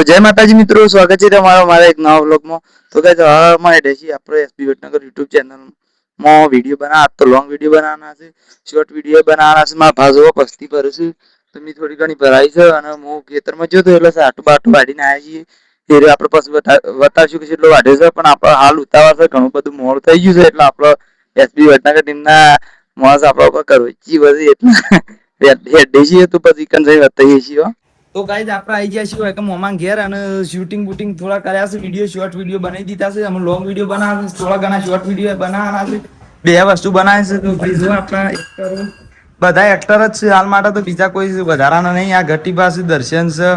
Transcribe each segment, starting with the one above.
જય માતાજી મિત્રો, સ્વાગત છે તમારો મારા એક નવા વ્લોગમાં. તો ગાઈસ અમારે ડેસી આપણે એસપી વડનગર યુટ્યુબ ચેનલમાં વિડીયો બનાવવા તો લોંગ વિડીયો બનાવવાના છે, શોર્ટ વિડીયો બનાવવાના છે. મારા ભાજો પસ્તી ભરું છું તો મેં થોડી ઘણી ભરાઈ છે અને હું ખેતરમાં જતો એટલે સાટું બાટું વાડીને આવ્યા છીએ. એ આપણે પછી બતાવશું કે કેટલો વાઢે છે, પણ આપણે હાલ ઉતાવળ છે, ઘણું બધું મોડું થઈ ગયું છે એટલે આપણે એસપી વડનગર ટીમના મોસ આપણા ઉપર કરવી બધી એટલે ડેસી તો પછી કન જઈ બતાવીએ છીએ. તો ગાઈઝ આપણે આવી ગયા છીએ કે મોમાં ઘેર અને શૂટિંગ બુટિંગ થોડા કર્યા છે, વિડીયો શોર્ટ વિડીયો બનાવી દીધા છે. અમે લોંગ વિડીયો બનાવવા છે, થોડા ઘણા શોર્ટ વિડીયો બનાવવાના છે. બે વસ્તુ બનાવે છે તો ભાઈ જો આપણા એક્ટરો બધા એક્ટર જ છે હાલ માટે, તો બીજા કોઈ વધારાના નહીં. આ ઘટી પાસે દર્શન છે,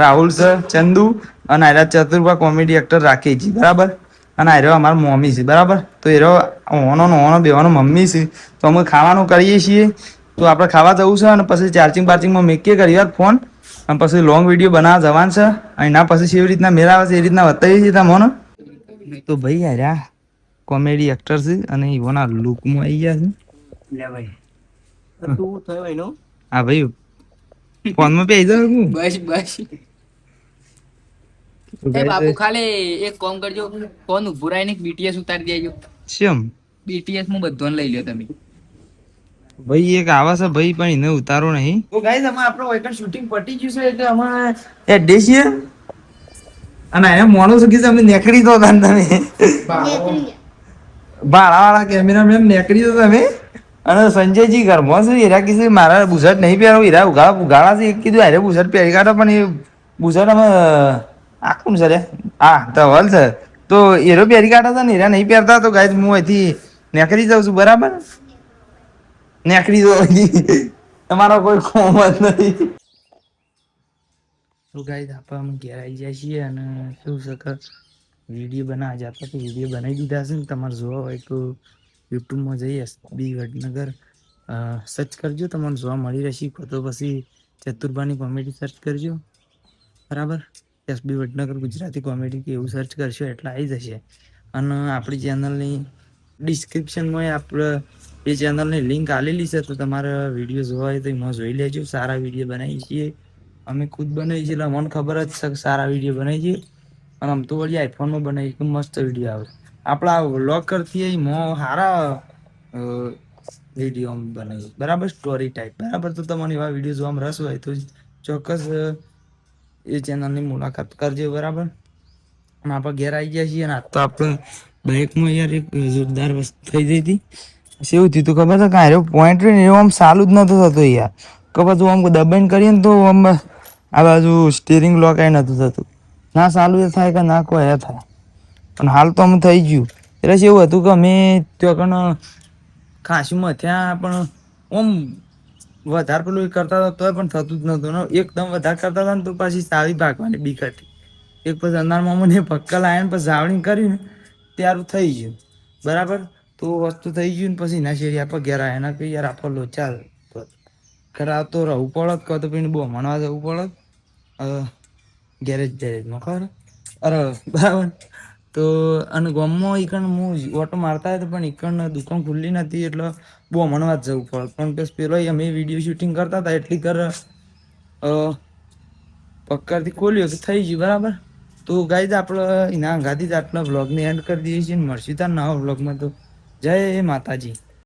રાહુલ છે, ચંદુ અને આયરા ચતુર્ભા કોમેડી એક્ટર રાખે છે બરાબર. અને આયરો અમારા મમ્મી છે બરાબર. તો એરો ઓનો બેવાનો મમ્મી છે. તો અમે ખાવાનું કરીએ છીએ. તો આપણે ખાવા જવું છે અને પછી ચાર્જિંગ બાર્જિંગમાં મેકીએ કરી વાર ફોન અને પછી લોંગ વિડીયો બનાવવા જવાનું છે. એના પછી એવી રીતના મેળ આવે છે એ રીતના બતાવીએ છીએ તમને. તો ભાઈ આર્યા કોમેડી એક્ટર છે અને એવોના લુકમાં આવી ગયા છે. લે ભાઈ તું થયો એનો હા ભાઈ ફોનમાં પે જાવ હું બસ બસ એ બાપુ ખાલી એક કામ કરજો, ફોન ઉભું રાઈને બીટીએસ ઉતારી દેજો. શેમ બીટીએસ માં બધોને લઈ લ્યો તમે ભાઈ. એક આવા છે ભાઈ પણ એને ઉતારો નહીં. તો ગાઈસ અમે આપણો વેકન શૂટિંગ પટી ગયું છે એટલે અમે એડે છીએ અને એને મોણો છે કે અમે નેકડી તો તમે ભાડાવાળા કેમેરામેન નેકડી તો તમે. અને સંજયજી ઘરમાં છે હીરા કીધું મારા બુઝટ નહીં પહેરવું, હીરા ઉગાડા છે. એક કીધું અરે બુઝટ પહેરી કાઢો પણ એ બુઝટ અમે આખું છે રે હા ધવલ છે તો હીરો પહેરી કાઢો છે ને હીરા નહીં પહેરતા. તો ગાઈસ હું અહીંથી નેકડી જાઉં છું બરાબર. નેકડી દો તમારો કોઈ કોમ જ નથી. તો ગાઈસ આપણે અમે ઘેર આવી જાય છીએ અને શું છે કે વિડીયો બનાવવા જતા તો વિડીયો બનાવી દીધા છે ને. તમારે જોવા હોય તો યુટ્યુબમાં જઈ એસબી વડનગર સર્ચ કરજો, તમને જોવા મળી રહેશે. તો પછી ચતુર્ભાની કોમેડી સર્ચ કરજો બરાબર. એસબી વડનગર ગુજરાતી કોમેડી કે એવું સર્ચ કરશો એટલે આવી જશે. અને આપણી ચેનલની ડિસ્ક્રિપ્શનમાં આપણે એ ચેનલની લિંક આલેલી છે, તો તમારે વિડીયો જોવા હોય તો એમાં જોઈ લેજો. સારા વિડીયો બનાવીએ છીએ અમે, ખુદ બનાવીએ છીએ એટલે અમને ખબર જ છે કે સારા વિડીયો બનાવીએ છીએ. અને આમ તો વળી આઈફોનમાં બનાવીએ મસ્ત વિડીયો આવે. આપણા વ્લોગ કરતી એમાં સારા વિડીયો બનાવીએ બરાબર, સ્ટોરી ટાઈપ બરાબર. તો તમને એવા વિડીયો જોવામાં રસ હોય તો ચોક્કસ એ ચેનલની મુલાકાત કરજો બરાબર. અને આપણે ઘેર આવી ગયા છીએ અને આ તો આપણે બાઇકમાં યાર એક જોરદાર વસ્તુ થઈ ગઈ હતી. શું થયું તું ખબર છે? કાંઈ પોઈન્ટ એવું આમ સારું જ નતું થતું યાર. કે બધું આમ દબાઈને કરીએ ને તો આમ આ બાજુ સ્ટીરિંગ લોક એ નતું થતું. ના સારું એ થાય કે ના કોઈ એ થાય. પણ હાલ તો અમે થઈ ગયું. એટલે એવું હતું કે અમે ત્યાં કણ ખાંસીમાં ત્યાં પણ આમ વધારે પેલું એ કરતા હતા તોય પણ થતું જ નતું. એકદમ વધારે કરતા હતા ને તો પછી સાવી ભાગવાની બીક હતી. એક પછી અંધારમાં મને પક્કલ આવ્યા ને પછી જાવણી કરીને ત્યારું થઈ ગયું બરાબર. તો વસ્તુ થઈ ગયું ને પછી ના શેરી આપણે ઘેર આવ્યા એના કે યાર આપણો લોચા ઘરે આવતો રહું પડત કહો તો પછી બહુ ભણવા જવું પડત ગેરેજમાં ખબર અરે બરાબર. તો અને ગામમાં ઈકણ હું ઓટો મારતા હતો પણ ઈકણ દુકાન ખુલ્લી નથી એટલે બહુ હમણાં જ જવું પડે. પણ બસ પેલો અમે વિડીયો શૂટિંગ કરતા હતા એટલી કર પક્કાથી ખોલ્યો તો થઈ ગયું બરાબર. તો ગાઈઝ આપણે એના અંગાથી જ આટલા વ્લોગને એન્ડ કરી દઈએ છીએ. મળશું તાર નવા વ્લોગમાં. તો જય માતાજી.